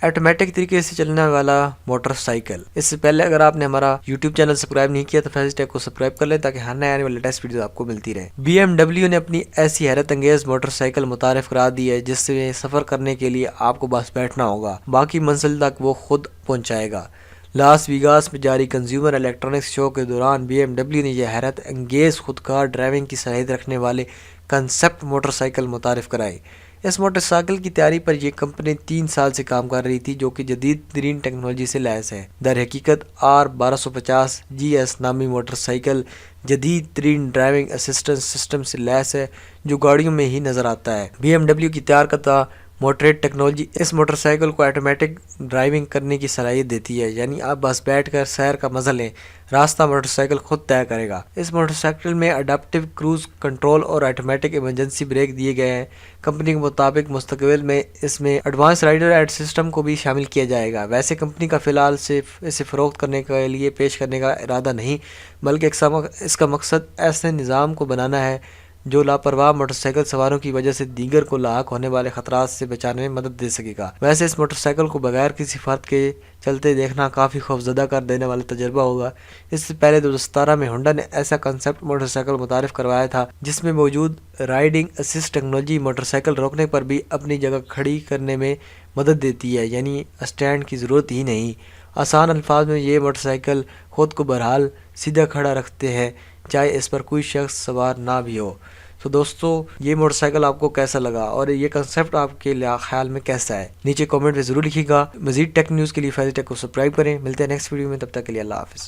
Automatic तरीके से चलने वाला मोटरसाइकिल। इससे पहले अगर आपने हमारा यूट्यूब चैनल सब्सक्राइब नहीं किया तो फैज़ टेक को सब्सक्राइब कर लें ताकि हर नए आने वाले लेटेस्ट वीडियो आपको मिलती रहे। BMW ने अपनी ऐसी हैरत अंगेज मोटरसाइकिल मुतारिफ करा दी है जिससे सफ़र करने के लिए आपको बस बैठना होगा, बाकी मंजिल तक वो खुद पहुँचाएगा। लास वेगास में जारी कंज्यूमर इलेक्ट्रॉनिक्स शो के दौरान BMW ने यह हैरत अंगेज खुदकार ड्राइविंग की सलाहियत रखने वाले कंसेप्ट मोटरसाइकिल मुतारिफ कराई। इस मोटरसाइकिल की तैयारी पर यह कंपनी 3 साल से काम कर रही थी, जो कि जदीद तरीन टेक्नोलॉजी से लैस है। दर हकीकत R1250 GS नामी मोटरसाइकिल जदीद तरीन ड्राइविंग असिस्टेंस सिस्टम से लैस है जो गाड़ियों में ही नज़र आता है। BMW की तैयार करता मोटरेट टेक्नोलॉजी इस मोटरसाइकिल को ऑटोमेटिक ड्राइविंग करने की सलाहियत देती है, यानी आप बस बैठकर सैर का मजा लें, रास्ता मोटरसाइकिल खुद तय करेगा। इस मोटरसाइकिल में अडेप्टिव क्रूज कंट्रोल और ऑटोमेटिक इमरजेंसी ब्रेक दिए गए हैं। कंपनी के मुताबिक मुस्तकबिल में इसमें एडवांस राइडर एड सिस्टम को भी शामिल किया जाएगा। वैसे कंपनी का फ़िलहाल सिर्फ इसे फ़रोख्त करने के लिए पेश करने का इरादा नहीं, बल्कि इसका मकसद ऐसे निज़ाम को बनाना है जो लापरवाह मोटरसाइकिल सवारों की वजह से दीगर को लाक होने वाले खतरात से बचाने में मदद दे सकेगा। वैसे इस मोटरसाइकिल को बगैर किसी फ़र्द के चलते देखना काफ़ी खौफजदा कर देने वाला तजर्बा होगा। इससे पहले 2017 में होंडा ने ऐसा कंसेप्ट मोटरसाइकिल मुतारिफ करवाया था जिसमें मौजूद राइडिंग असिस्ट टेक्नोलॉजी मोटरसाइकिल रोकने पर भी अपनी जगह खड़ी करने में मदद देती है, यानी स्टैंड की ज़रूरत ही नहीं। आसान अल्फाज में ये मोटरसाइकिल ख़ुद को बहरहाल सीधा खड़ा रखते हैं, चाहे इस पर कोई शख्स सवार ना भी हो। तो दोस्तों, ये मोटरसाइकिल आपको कैसा लगा और ये कंसेप्ट आपके ख्याल में कैसा है, नीचे कमेंट में ज़रूर लिखिएगा। मज़ीद टेक न्यूज़ के लिए फैज़ टेक को सब्सक्राइब करें। मिलते हैं नेक्स्ट वीडियो में, तब तक के लिए अल्लाह हाफ़िज़।